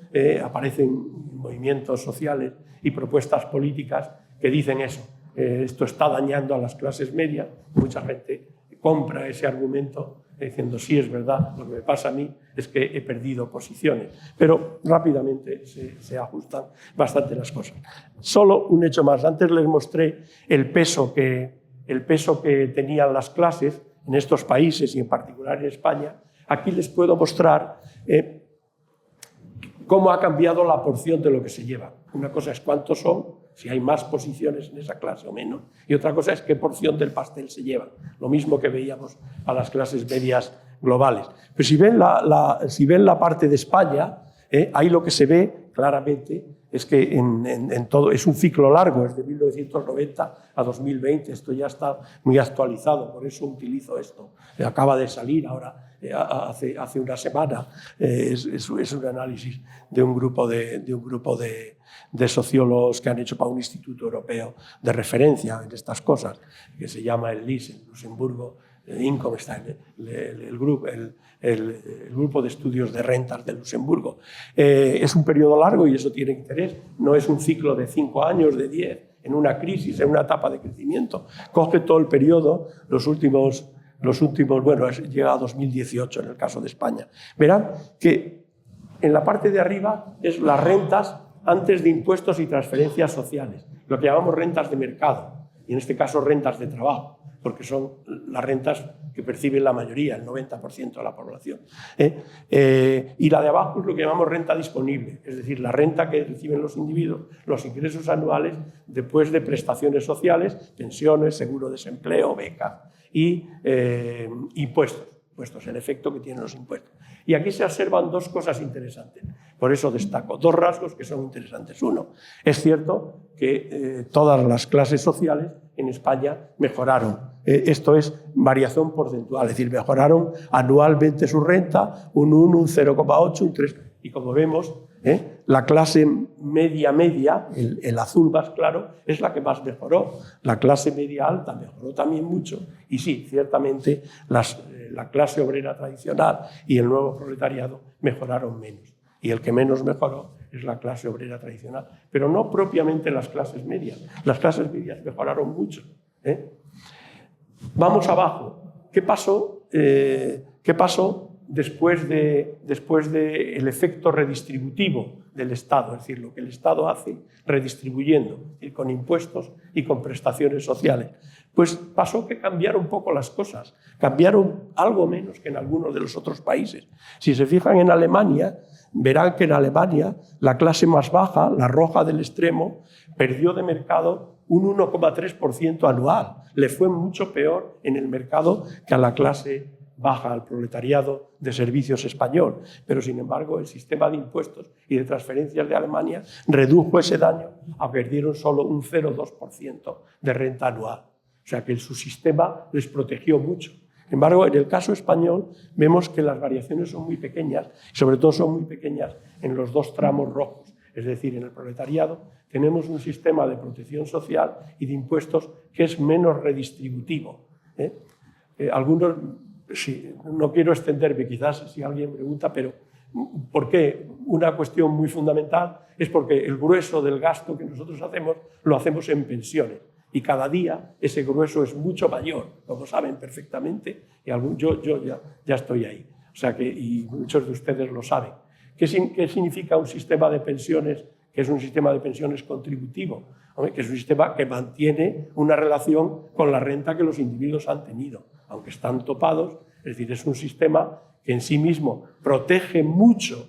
aparecen movimientos sociales y propuestas políticas que dicen eso. Esto está dañando a las clases medias, mucha gente compra ese argumento diciendo, sí, es verdad, lo que me pasa a mí es que he perdido posiciones. Pero rápidamente se ajustan bastante las cosas. Solo un hecho más. Antes les mostré el peso que tenían las clases en estos países y en particular en España. Aquí les puedo mostrar cómo ha cambiado la porción de lo que se lleva. Una cosa es cuántos son, si hay más posiciones en esa clase o menos, y otra cosa es qué porción del pastel se lleva. Lo mismo que veíamos a las clases medias globales. Pero si ven la parte de España, ahí lo que se ve claramente es que en todo es un ciclo largo, es de 1990 a 2020, esto ya está muy actualizado, por eso utilizo esto. Acaba de salir ahora, hace una semana, es un análisis de un grupo de sociólogos que han hecho para un instituto europeo de referencia en estas cosas, que se llama el LIS, en Luxemburgo, Income está el grupo de estudios de rentas de Luxemburgo. Es un periodo largo y eso tiene interés. No es un ciclo de 5 años, de 10, en una crisis, en una etapa de crecimiento. Coge todo el periodo, los últimos, bueno, llega a 2018 en el caso de España. Verán que en la parte de arriba es las rentas antes de impuestos y transferencias sociales, lo que llamamos rentas de mercado, y en este caso rentas de trabajo, porque son las rentas que perciben la mayoría, el 90% de la población. Y la de abajo es lo que llamamos renta disponible, es decir, la renta que reciben los individuos, los ingresos anuales después de prestaciones sociales, pensiones, seguro de desempleo, becas y impuestos, el efecto que tienen los impuestos. Y aquí se observan dos cosas interesantes, por eso destaco dos rasgos que son interesantes. Uno, es cierto que todas las clases sociales en España mejoraron. Esto es variación porcentual, es decir, mejoraron anualmente su renta, un 1, un 0,8, un 3. Y como vemos, la clase media, el azul más claro, es la que más mejoró. La clase media alta mejoró también mucho. Y sí, ciertamente la clase obrera tradicional y el nuevo proletariado mejoraron menos. Y el que menos mejoró es la clase obrera tradicional. Pero no propiamente las clases medias. Las clases medias mejoraron mucho. Vamos abajo. ¿Qué pasó después del efecto redistributivo del Estado? Es decir, lo que el Estado hace redistribuyendo, con impuestos y con prestaciones sociales. Pues pasó que cambiaron un poco las cosas. Cambiaron algo menos que en algunos de los otros países. Si se fijan en Alemania, verán que en Alemania la clase más baja, la roja del extremo, perdió de mercado un 1,3% anual. Le fue mucho peor en el mercado que a la clase baja, al proletariado de servicios español. Pero, sin embargo, el sistema de impuestos y de transferencias de Alemania redujo ese daño a perdieron solo un 0,2% de renta anual. O sea que su sistema les protegió mucho. Sin embargo, en el caso español vemos que las variaciones son muy pequeñas, sobre todo son muy pequeñas en los dos tramos rojos. Es decir, en el proletariado tenemos un sistema de protección social y de impuestos que es menos redistributivo. Algunos, sí, no quiero extenderme, quizás si alguien pregunta, pero ¿por qué? Una cuestión muy fundamental es porque el grueso del gasto que nosotros hacemos lo hacemos en pensiones. Y cada día ese grueso es mucho mayor, como saben perfectamente, y yo ya estoy ahí. O sea que, y muchos de ustedes lo saben. ¿Qué significa un sistema de pensiones que es un sistema de pensiones contributivo? Que es un sistema que mantiene una relación con la renta que los individuos han tenido, aunque están topados. Es decir, es un sistema que en sí mismo protege mucho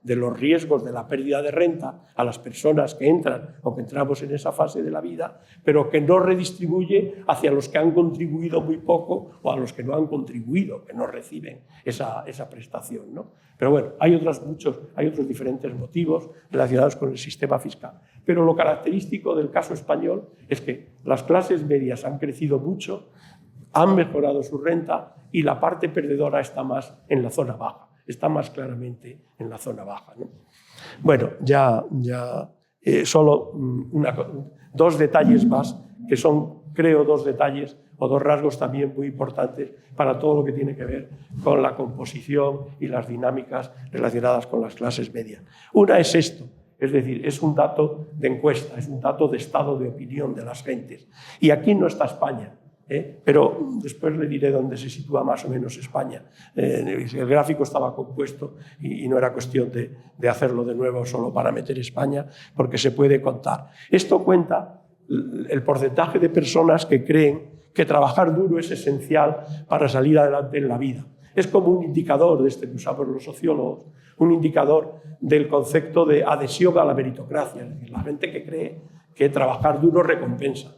de los riesgos de la pérdida de renta a las personas que entran o que entramos en esa fase de la vida, pero que no redistribuye hacia los que han contribuido muy poco o a los que no han contribuido, que no reciben esa prestación, ¿no? Pero bueno, hay otros diferentes motivos relacionados con el sistema fiscal. Pero lo característico del caso español es que las clases medias han crecido mucho, han mejorado su renta y la parte perdedora está más en la zona baja. Está más claramente en la zona baja, ¿no? Bueno, solo dos detalles más, que son, creo, dos detalles o dos rasgos también muy importantes para todo lo que tiene que ver con la composición y las dinámicas relacionadas con las clases medias. Una es esto, es decir, es un dato de encuesta, es un dato de estado de opinión de las gentes. Y aquí no está España. pero después le diré dónde se sitúa más o menos España. El gráfico estaba compuesto y no era cuestión de hacerlo de nuevo solo para meter España, porque se puede contar. Esto cuenta el porcentaje de personas que creen que trabajar duro es esencial para salir adelante en la vida. Es como un indicador de este que usamos los sociólogos, un indicador del concepto de adhesión a la meritocracia, es decir, la gente que cree que trabajar duro recompensa.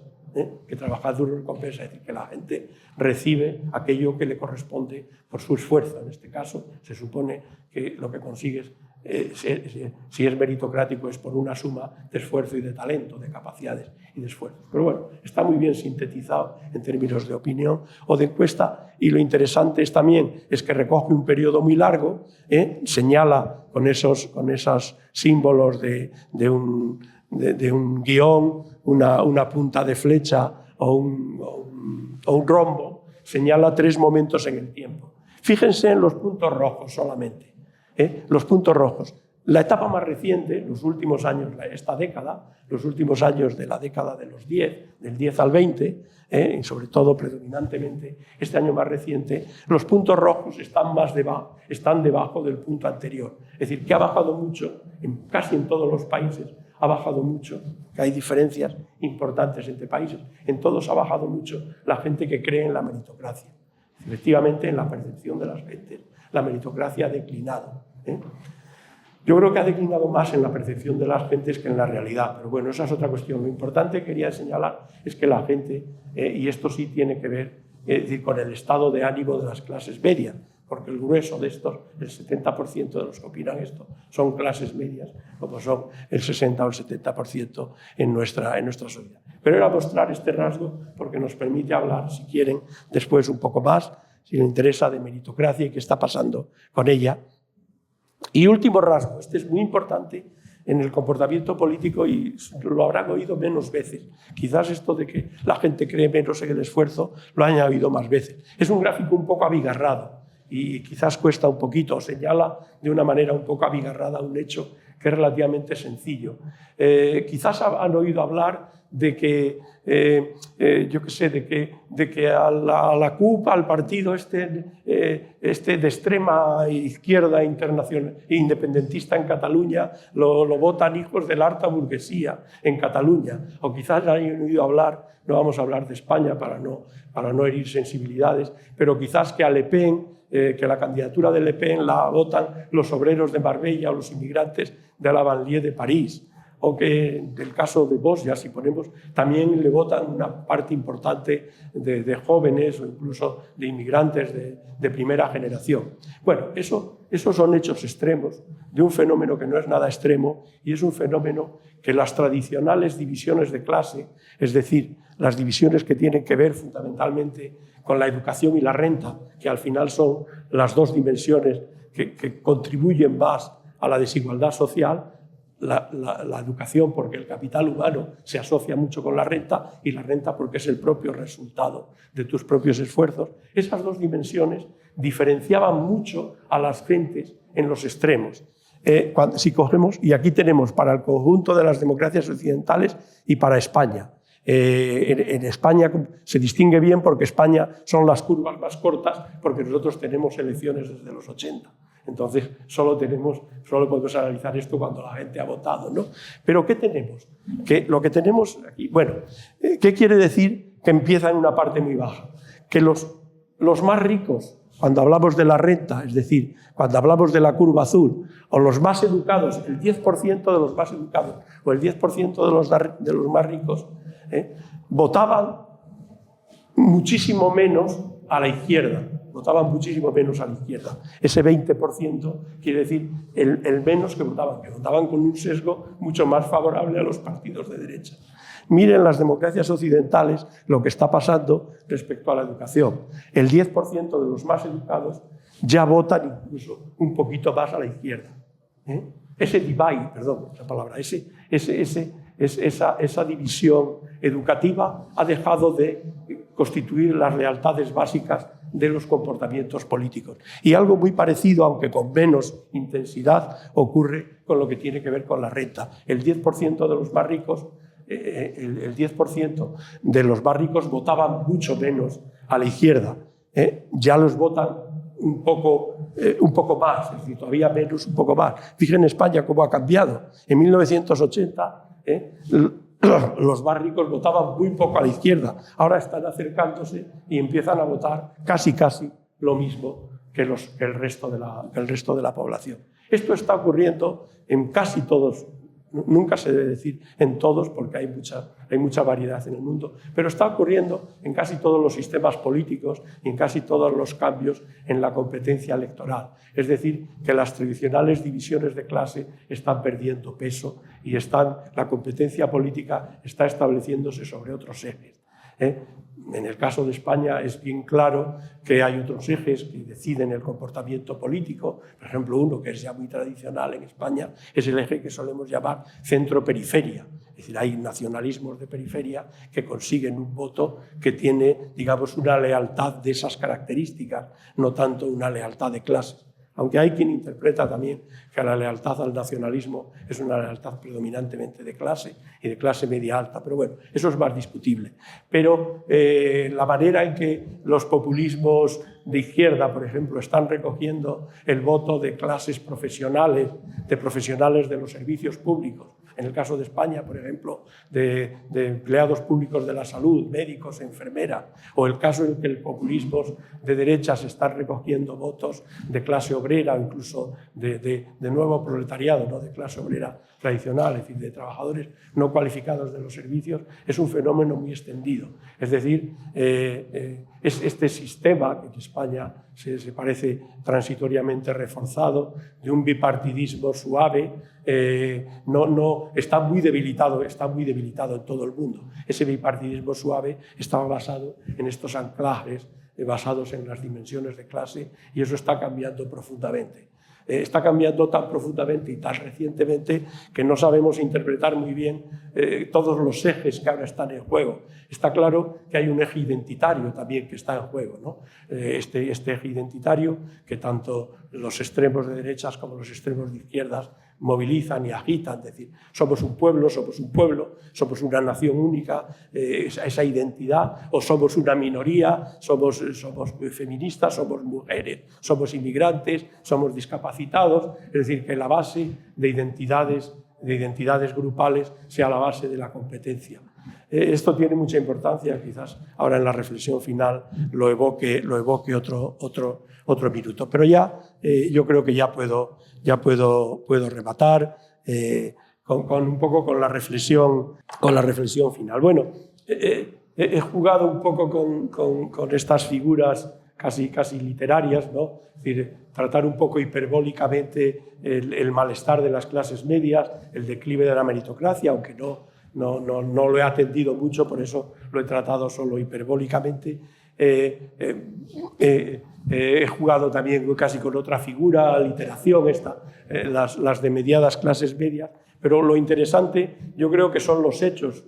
Que trabajar duro recompensa, es decir, que la gente recibe aquello que le corresponde por su esfuerzo. En este caso, se supone que lo que consigues, si es meritocrático, es por una suma de esfuerzo y de talento, de capacidades y de esfuerzo. Pero bueno, está muy bien sintetizado en términos de opinión o de encuesta, y lo interesante es también es que recoge un periodo muy largo, señala con esos símbolos de un guión, una punta de flecha o un rombo, señala 3 momentos en el tiempo. Fíjense en los puntos rojos solamente. Los puntos rojos. La etapa más reciente, los últimos años, esta década, los últimos años de la década de los 10, del 10 al 20, y sobre todo predominantemente este año más reciente, los puntos rojos están debajo del punto anterior. Es decir, que ha bajado mucho, casi en todos los países ha bajado mucho, que hay diferencias importantes entre países, en todos ha bajado mucho la gente que cree en la meritocracia. Efectivamente, en la percepción de las gentes, la meritocracia ha declinado. Yo creo que ha declinado más en la percepción de las gentes que en la realidad, pero bueno, esa es otra cuestión. Lo importante que quería señalar es que la gente, y esto sí tiene que ver decir, con el estado de ánimo de las clases medias, porque el grueso de estos, el 70% de los que opinan esto, son clases medias, como son el 60 o el 70% en nuestra sociedad. Pero era mostrar este rasgo porque nos permite hablar, si quieren, después un poco más, si les interesa, de meritocracia y qué está pasando con ella. Y último rasgo, este es muy importante en el comportamiento político y lo habrán oído menos veces. Quizás esto de que la gente cree menos en el esfuerzo lo hayan oído más veces. Es un gráfico un poco abigarrado y quizás cuesta un poquito, señala de una manera un poco abigarrada un hecho que es relativamente sencillo. Quizás han oído hablar de que, yo qué sé, de que a la CUP, al partido este de extrema izquierda internacional, independentista en Cataluña, lo votan hijos de la alta burguesía en Cataluña. O quizás hayan oído hablar, no vamos a hablar de España para no herir sensibilidades, pero quizás que a Le Pen, que la candidatura de Le Pen la votan los obreros de Marbella o los inmigrantes de la banlieue de París, o que del caso de Vox, ya si ponemos, también le votan una parte importante de jóvenes o incluso de inmigrantes de primera generación. Bueno, esos son hechos extremos de un fenómeno que no es nada extremo y es un fenómeno que las tradicionales divisiones de clase, es decir, las divisiones que tienen que ver fundamentalmente con la educación y la renta, que al final son las dos dimensiones que contribuyen más a la desigualdad social, la educación porque el capital humano se asocia mucho con la renta y la renta porque es el propio resultado de tus propios esfuerzos. Esas dos dimensiones diferenciaban mucho a las gentes en los extremos. Si cogemos, y aquí tenemos para el conjunto de las democracias occidentales y para España. En España se distingue bien porque España son las curvas más cortas porque nosotros tenemos elecciones desde los 80. Entonces, solo podemos analizar esto cuando la gente ha votado, ¿no? Pero ¿qué tenemos? Lo que tenemos aquí, bueno, ¿qué quiere decir que empieza en una parte muy baja? Que los más ricos, cuando hablamos de la renta, es decir, cuando hablamos de la curva azul, o los más educados, el 10% de los más educados, o el 10% de los más ricos, votaban muchísimo menos a la izquierda. Votaban muchísimo menos a la izquierda. Ese 20% quiere decir el menos que votaban con un sesgo mucho más favorable a los partidos de derecha. Miren las democracias occidentales lo que está pasando respecto a la educación. El 10% de los más educados ya votan incluso un poquito más a la izquierda. Ese divide, perdón, la palabra, esa división educativa ha dejado de constituir las lealtades básicas de los comportamientos políticos. Y algo muy parecido, aunque con menos intensidad, ocurre con lo que tiene que ver con la renta. El 10% de los más ricos el 10% de los más ricos votaban mucho menos a la izquierda. Ya los votan un poco más, es decir, todavía menos, un poco más. Fíjense en España cómo ha cambiado. En 1980 los más ricos votaban muy poco a la izquierda. Ahora están acercándose y empiezan a votar casi lo mismo que el resto de la población. Esto está ocurriendo en casi todos. Nunca se debe decir en todos porque hay mucha variedad en el mundo, pero está ocurriendo en casi todos los sistemas políticos y en casi todos los cambios en la competencia electoral. Es decir, que las tradicionales divisiones de clase están perdiendo peso y la competencia política está estableciéndose sobre otros ejes. En el caso de España es bien claro que hay otros ejes que deciden el comportamiento político. Por ejemplo, uno que es ya muy tradicional en España es el eje que solemos llamar centro-periferia. Es decir, hay nacionalismos de periferia que consiguen un voto que tiene, digamos, una lealtad de esas características, no tanto una lealtad de clases. Aunque hay quien interpreta también que la lealtad al nacionalismo es una lealtad predominantemente de clase y de clase media alta, pero bueno, eso es más discutible. Pero la manera en que los populismos de izquierda, por ejemplo, están recogiendo el voto de clases profesionales, de profesionales de los servicios públicos, en el caso de España, por ejemplo, de empleados públicos de la salud, médicos, enfermeras, o el caso en que el populismo de derechas está recogiendo votos de clase obrera, incluso de nuevo proletariado, ¿no? De clase obrera tradicional, es decir, de trabajadores no cualificados de los servicios, es un fenómeno muy extendido. Es decir, es este sistema que en España se parece transitoriamente reforzado, de un bipartidismo suave, está muy debilitado en todo el mundo. Ese bipartidismo suave estaba basado en estos anclajes basados en las dimensiones de clase y eso está cambiando profundamente. Está cambiando tan profundamente y tan recientemente que no sabemos interpretar muy bien todos los ejes que ahora están en juego. Está claro que hay un eje identitario también que está en juego, ¿no? Este eje identitario que tanto los extremos de derechas como los extremos de izquierdas movilizan y agitan, es decir, somos un pueblo, somos una nación única, esa identidad, o somos una minoría, somos feministas, somos mujeres, somos inmigrantes, somos discapacitados, es decir, que la base de identidades grupales sea la base de la competencia. Esto tiene mucha importancia, quizás ahora en la reflexión final lo evoque otro minuto, pero yo creo que ya puedo rematar un poco con la reflexión final. Bueno, he jugado un poco con estas figuras casi literarias, ¿no? Es decir, tratar un poco hiperbólicamente el malestar de las clases medias, el declive de la meritocracia, aunque no lo he atendido mucho, por eso lo he tratado solo hiperbólicamente. He jugado también casi con otra figura, literación, las de mediadas clases medias, pero lo interesante yo creo que son los hechos,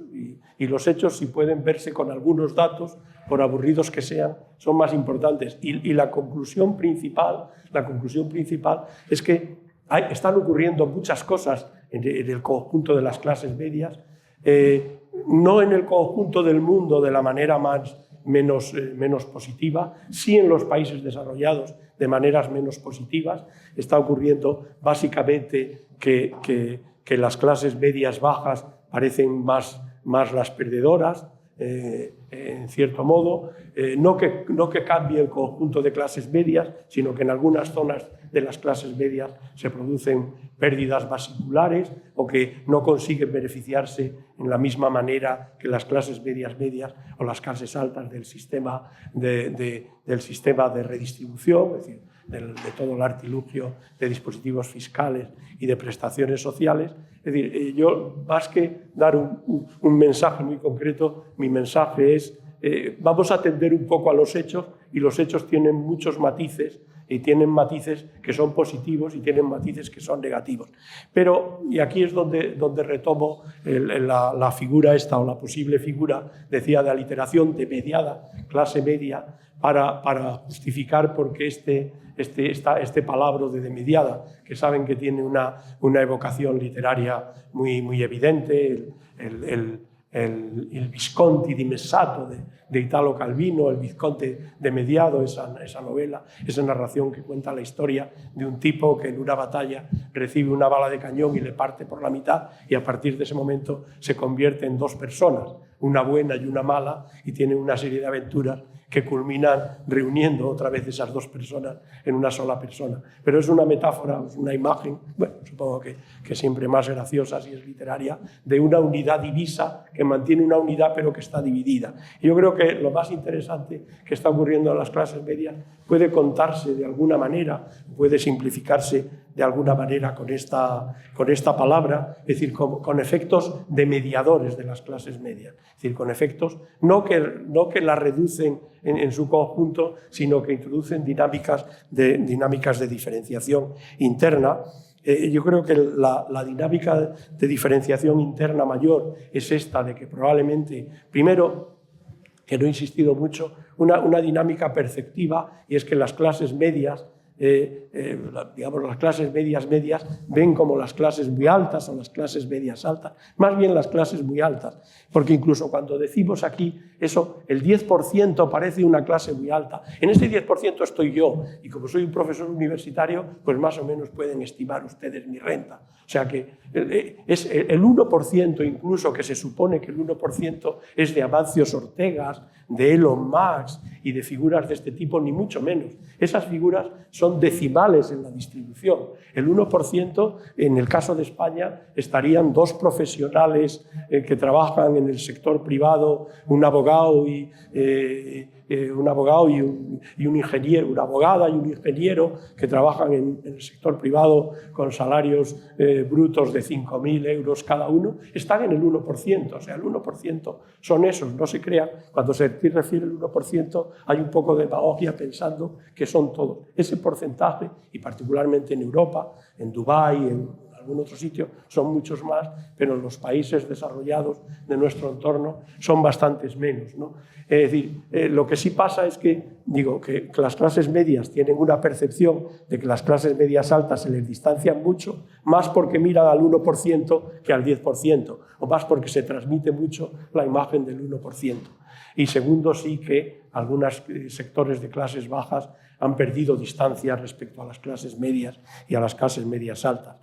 y los hechos, si pueden verse con algunos datos, por aburridos que sean, son más importantes. Y la conclusión principal es que están ocurriendo muchas cosas en el conjunto de las clases medias, no en el conjunto del mundo de la manera menos positiva, sí en los países desarrollados de maneras menos positivas. Está ocurriendo básicamente que las clases medias bajas parecen más las perdedoras, en cierto modo, no que cambie el conjunto de clases medias, sino que en algunas zonas de las clases medias se producen pérdidas vasculares o que no consiguen beneficiarse en la misma manera que las clases medias o las clases altas del sistema de redistribución, es decir, de todo el artilugio de dispositivos fiscales y de prestaciones sociales. Es decir, yo, más que dar un mensaje muy concreto, mi mensaje es vamos a atender un poco a los hechos, y los hechos tienen muchos matices, y tienen matices que son positivos y tienen matices que son negativos. Pero, y aquí es donde retomo la figura esta, o la posible figura, decía, de aliteración de mediada, clase media, para justificar por qué este palabro de Mediada, que saben que tiene una evocación literaria muy evidente, el Visconti di Messato de Italo Calvino, el Visconte de Mediado, esa novela, esa narración que cuenta la historia de un tipo que en una batalla recibe una bala de cañón y le parte por la mitad, y a partir de ese momento se convierte en dos personas, una buena y una mala, y tiene una serie de aventuras que culminan reuniendo otra vez esas dos personas en una sola persona. Pero es una metáfora, es una imagen, bueno, supongo que siempre más graciosa si es literaria, de una unidad divisa que mantiene una unidad pero que está dividida. Y yo creo que lo más interesante que está ocurriendo en las clases medias puede contarse de alguna manera, puede simplificarse de alguna manera con esta palabra, es decir, con efectos de mediadores de las clases medias, es decir, con efectos no que las reducen en su conjunto, sino que introducen dinámicas de diferenciación interna. Yo creo que la dinámica de diferenciación interna mayor es esta, de que probablemente, primero, que no he insistido mucho, una dinámica perceptiva, y es que las clases medias, digamos, las clases medias ven como las clases muy altas o las clases medias altas, más bien las clases muy altas, porque incluso cuando decimos aquí eso, el 10% parece una clase muy alta. En ese 10% estoy yo, y como soy un profesor universitario, pues más o menos pueden estimar ustedes mi renta. O sea que es el 1% incluso, que se supone que el 1% es de Amancio Ortegas, de Elon Musk y de figuras de este tipo, ni mucho menos. Esas figuras son decimales en la distribución. El 1%, en el caso de España, estarían dos profesionales que trabajan en el sector privado, un abogado y un ingeniero, una abogada y un ingeniero que trabajan en el sector privado con salarios brutos de 5.000 euros cada uno, están en el 1%. O sea, el 1% son esos. No se crean, cuando se refiere al 1%, hay un poco de demagogia pensando que son todos. Ese porcentaje, y particularmente en Europa, en Dubái, en algún otro sitio, son muchos más, pero en los países desarrollados de nuestro entorno son bastantes menos, ¿no? Es decir, lo que sí pasa es que, digo, que las clases medias tienen una percepción de que las clases medias altas se les distancian mucho, más porque miran al 1% que al 10%, o más porque se transmite mucho la imagen del 1%. Y segundo, sí que algunos sectores de clases bajas han perdido distancia respecto a las clases medias y a las clases medias altas.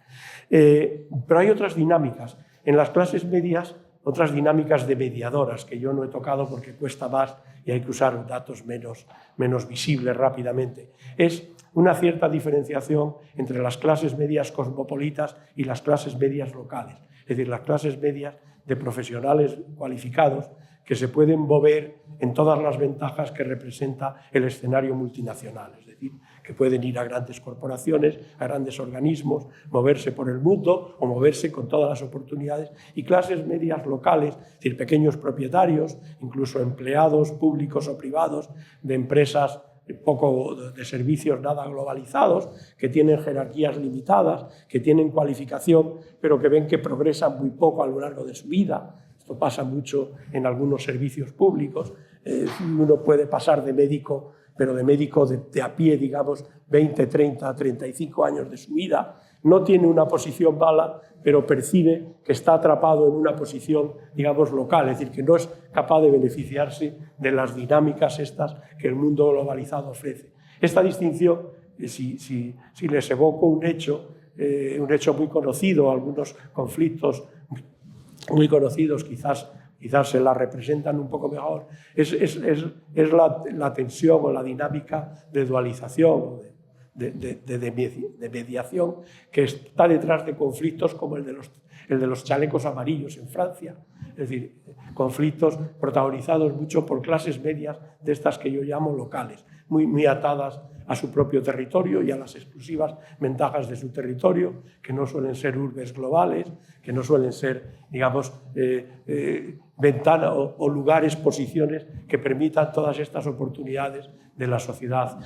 Pero hay otras dinámicas. En las clases medias, otras dinámicas de mediadoras que yo no he tocado porque cuesta más y hay que usar datos menos visibles rápidamente. Es una cierta diferenciación entre las clases medias cosmopolitas y las clases medias locales. Es decir, las clases medias de profesionales cualificados que se pueden mover en todas las ventajas que representa el escenario multinacional. Es decir, que pueden ir a grandes corporaciones, a grandes organismos, moverse por el mundo o moverse con todas las oportunidades, y clases medias locales, es decir, pequeños propietarios, incluso empleados públicos o privados de empresas poco de servicios nada globalizados, que tienen jerarquías limitadas, que tienen cualificación, pero que ven que progresan muy poco a lo largo de su vida. Esto pasa mucho en algunos servicios públicos. Uno puede pasar de médico, pero de médico de a pie, digamos, 20, 30, 35 años de su vida. No tiene una posición mala, pero percibe que está atrapado en una posición, digamos, local, es decir, que no es capaz de beneficiarse de las dinámicas estas que el mundo globalizado ofrece. Esta distinción, si les evoco un hecho muy conocido, algunos conflictos muy conocidos, quizás se la representan un poco mejor, es la tensión o la dinámica de dualización o de mediación que está detrás de conflictos como el de los chalecos amarillos en Francia. Es decir, conflictos protagonizados mucho por clases medias de estas que yo llamo locales, muy atadas a su propio territorio y a las exclusivas ventajas de su territorio, que no suelen ser urbes globales, que no suelen ser, digamos, ventanas o lugares, posiciones que permitan todas estas oportunidades de la sociedad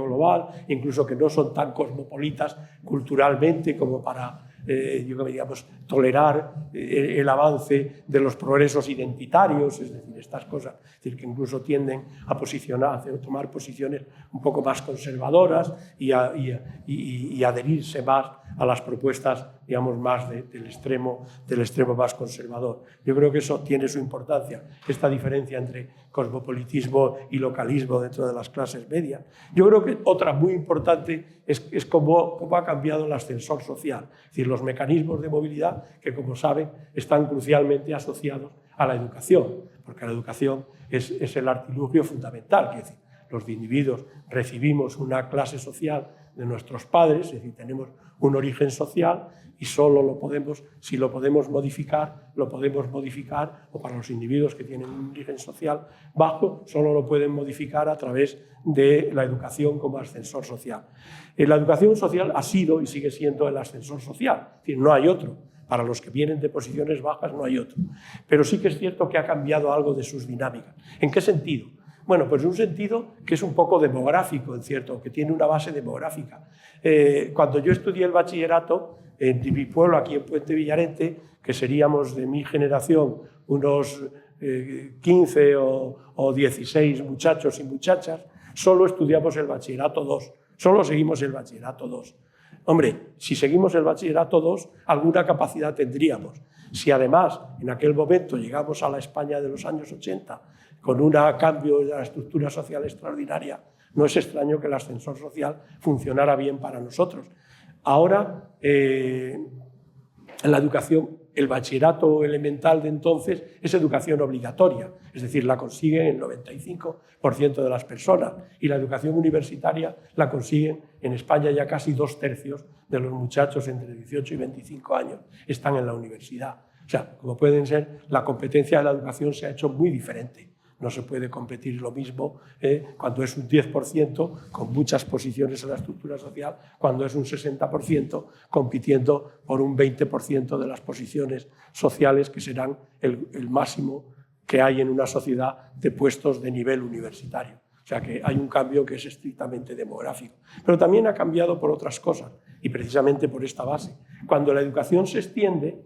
global, incluso que no son tan cosmopolitas culturalmente como para digamos, tolerar el avance de los progresos identitarios, es decir, estas cosas, es decir, que incluso tienden a posicionarse o tomar posiciones un poco más conservadoras y adherirse más a las propuestas, digamos, más del extremo más conservador. Yo creo que eso tiene su importancia, esta diferencia entre cosmopolitismo y localismo dentro de las clases medias. Yo creo que otra muy importante es cómo ha cambiado el ascensor social, es decir, los mecanismos de movilidad que, como saben, están crucialmente asociados a la educación, porque la educación es el artilugio fundamental, es decir, los individuos recibimos una clase social de nuestros padres, es decir, tenemos un origen social y solo si lo podemos modificar, o para los individuos que tienen un origen social bajo, solo lo pueden modificar a través de la educación como ascensor social. La educación social ha sido y sigue siendo el ascensor social, es decir, no hay otro. Para los que vienen de posiciones bajas no hay otro. Pero sí que es cierto que ha cambiado algo de sus dinámicas. ¿En qué sentido? Bueno, pues en un sentido que es un poco demográfico, en cierto, que tiene una base demográfica. Cuando yo estudié el bachillerato, en mi pueblo, aquí en Puente Villarente, que seríamos de mi generación unos 15 o 16 muchachos y muchachas, solo estudiamos el bachillerato 2, solo seguimos el bachillerato 2. Hombre, si seguimos el bachillerato 2, alguna capacidad tendríamos. Si además en aquel momento llegamos a la España de los años 80 con un cambio de la estructura social extraordinaria, no es extraño que el ascensor social funcionara bien para nosotros. Ahora, la educación, el bachillerato elemental de entonces es educación obligatoria, es decir, la consiguen el 95% de las personas, y la educación universitaria la consiguen en España ya casi 2/3 de los muchachos entre 18 y 25 años están en la universidad. O sea, como pueden ser, la competencia de la educación se ha hecho muy diferente. No se puede competir lo mismo cuando es un 10% con muchas posiciones en la estructura social, cuando es un 60% compitiendo por un 20% de las posiciones sociales, que serán el máximo que hay en una sociedad de puestos de nivel universitario. O sea que hay un cambio que es estrictamente demográfico. Pero también ha cambiado por otras cosas, y precisamente por esta base. Cuando la educación se extiende,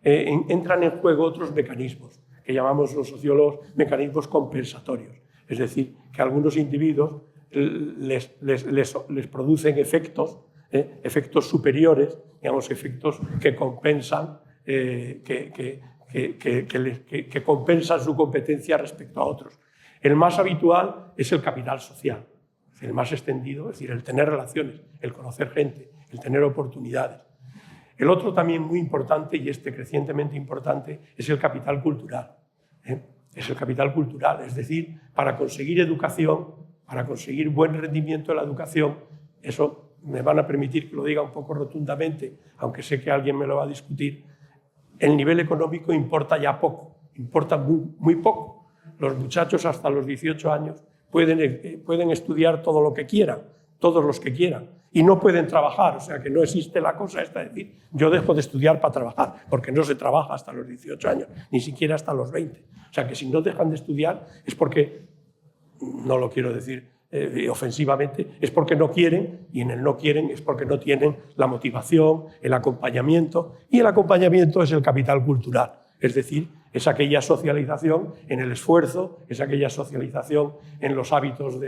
entran en juego otros mecanismos, que llamamos los sociólogos mecanismos compensatorios. Es decir, que a algunos individuos les producen efectos superiores, digamos, efectos que compensan, que compensan su competencia respecto a otros. El más habitual es el capital social, el más extendido, es decir, el tener relaciones, el conocer gente, el tener oportunidades. El otro también muy importante, y crecientemente importante, es el capital cultural. Es el capital cultural, es decir, para conseguir educación, para conseguir buen rendimiento de la educación, eso me van a permitir que lo diga un poco rotundamente, aunque sé que alguien me lo va a discutir, el nivel económico importa ya poco, importa muy poco. Los muchachos hasta los 18 años pueden estudiar todo lo que quieran, todos los que quieran, y no pueden trabajar, o sea que no existe la cosa esta de decir, yo dejo de estudiar para trabajar, porque no se trabaja hasta los 18 años, ni siquiera hasta los 20. O sea que si no dejan de estudiar es porque, no lo quiero decir ofensivamente, es porque no quieren, y en el no quieren es porque no tienen la motivación, el acompañamiento, y el acompañamiento es el capital cultural, es decir, es aquella socialización en el esfuerzo, es aquella socialización en los hábitos,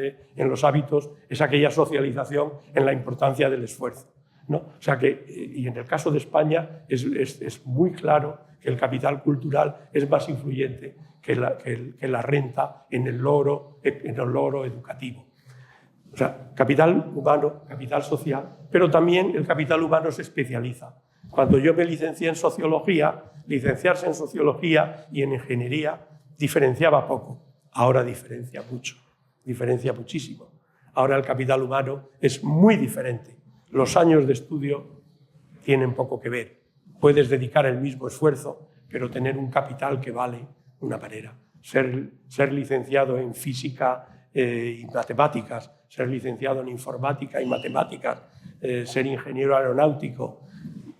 es aquella socialización en la importancia del esfuerzo, ¿no? O sea que, y en el caso de España es muy claro que el capital cultural es más influyente que la renta en el logro educativo. O sea, capital humano, capital social, pero también el capital humano se especializa. Cuando yo me licencié en sociología, licenciarse en sociología y en ingeniería diferenciaba poco. Ahora diferencia mucho, diferencia muchísimo. Ahora el capital humano es muy diferente. Los años de estudio tienen poco que ver. Puedes dedicar el mismo esfuerzo, pero tener un capital que vale una manera. Ser licenciado en física y matemáticas, ser licenciado en informática y matemáticas, ser ingeniero aeronáutico,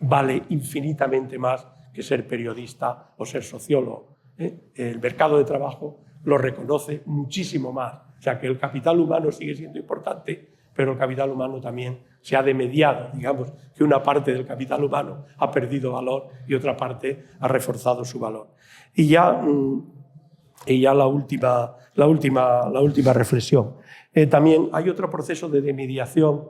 vale infinitamente más que ser periodista o ser sociólogo. El mercado de trabajo lo reconoce muchísimo más. O sea que el capital humano sigue siendo importante, pero el capital humano también se ha demediado, digamos que una parte del capital humano ha perdido valor y otra parte ha reforzado su valor. Y ya la última reflexión. También hay otro proceso de demediación,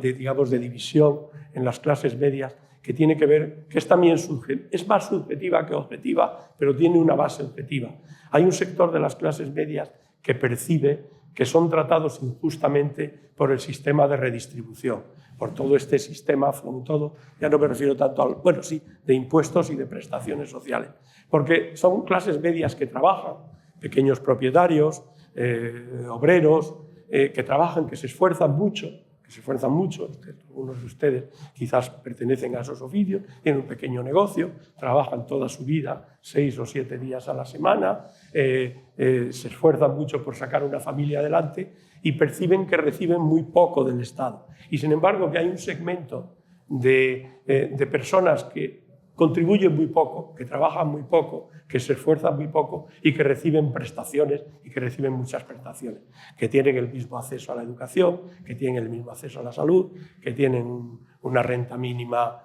digamos, de división en las clases medias, que tiene que ver, que es más subjetiva que objetiva, pero tiene una base objetiva. Hay un sector de las clases medias que percibe que son tratados injustamente por el sistema de redistribución, por todo este sistema, sobre todo, ya no me refiero tanto bueno, sí, de impuestos y de prestaciones sociales, porque son clases medias que trabajan, pequeños propietarios, obreros, que trabajan, que se esfuerzan mucho, algunos de ustedes quizás pertenecen a esos oficios, tienen un pequeño negocio, trabajan toda su vida, 6 o 7 días a la semana, se esfuerzan mucho por sacar una familia adelante y perciben que reciben muy poco del Estado. Y sin embargo que hay un segmento de personas que contribuyen muy poco, que trabajan muy poco, que se esfuerzan muy poco y que reciben prestaciones y que reciben muchas prestaciones, que tienen el mismo acceso a la educación, que tienen el mismo acceso a la salud, que tienen una renta mínima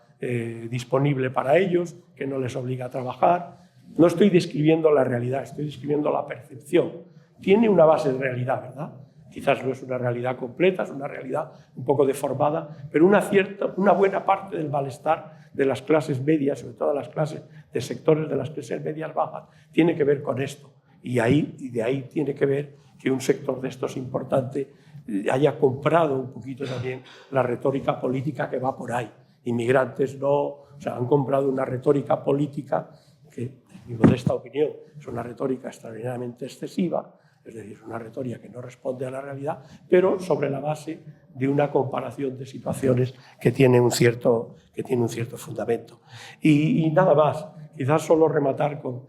disponible para ellos, que no les obliga a trabajar. No estoy describiendo la realidad, estoy describiendo la percepción. Tiene una base de realidad, ¿verdad? Quizás no es una realidad completa, es una realidad un poco deformada, pero una buena parte del malestar de las clases medias, sobre todo las clases de sectores de las clases medias bajas, tiene que ver con esto. Y de ahí tiene que ver que un sector de estos importante haya comprado un poquito también la retórica política que va por ahí. Inmigrantes han comprado una retórica política que, en mi modesta opinión, es una retórica extraordinariamente excesiva, es decir, es una retórica que no responde a la realidad, pero sobre la base de una comparación de situaciones que tiene un cierto fundamento. Y nada más, quizás solo rematar con...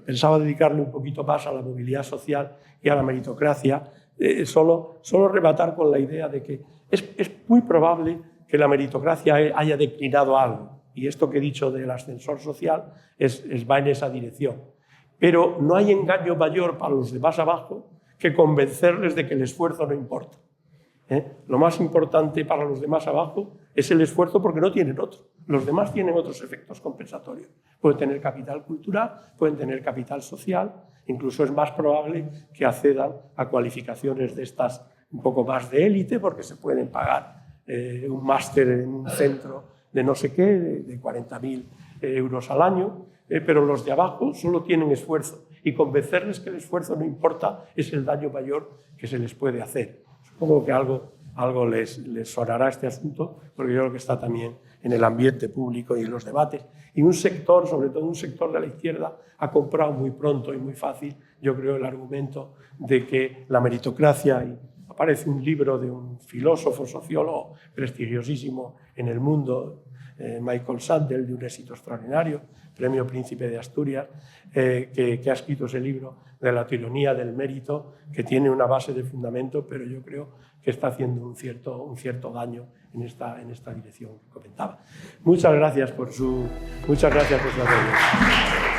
pensaba dedicarle un poquito más a la movilidad social y a la meritocracia, solo rematar con la idea de que es muy probable que la meritocracia haya declinado algo, y esto que he dicho del ascensor social va en esa dirección. Pero no hay engaño mayor para los de más abajo que convencerles de que el esfuerzo no importa. Lo más importante para los de más abajo es el esfuerzo porque no tienen otro. Los demás tienen otros efectos compensatorios. Pueden tener capital cultural, pueden tener capital social, incluso es más probable que accedan a cualificaciones de estas un poco más de élite porque se pueden pagar un máster en un centro de no sé qué, de 40.000 euros al año, pero los de abajo solo tienen esfuerzo y convencerles que el esfuerzo no importa es el daño mayor que se les puede hacer. Supongo que algo les sonará este asunto, porque yo creo que está también en el ambiente público y en los debates. Y un sector, sobre todo un sector de la izquierda, ha comprado muy pronto y muy fácil, yo creo, el argumento de que la meritocracia, y aparece un libro de un filósofo, sociólogo prestigiosísimo en el mundo, Michael Sandel, de un éxito extraordinario, Premio Príncipe de Asturias, que ha escrito ese libro de la tiranía del mérito, que tiene una base de fundamento, pero yo creo que está haciendo un cierto daño en esta dirección que comentaba. Muchas gracias por su atención.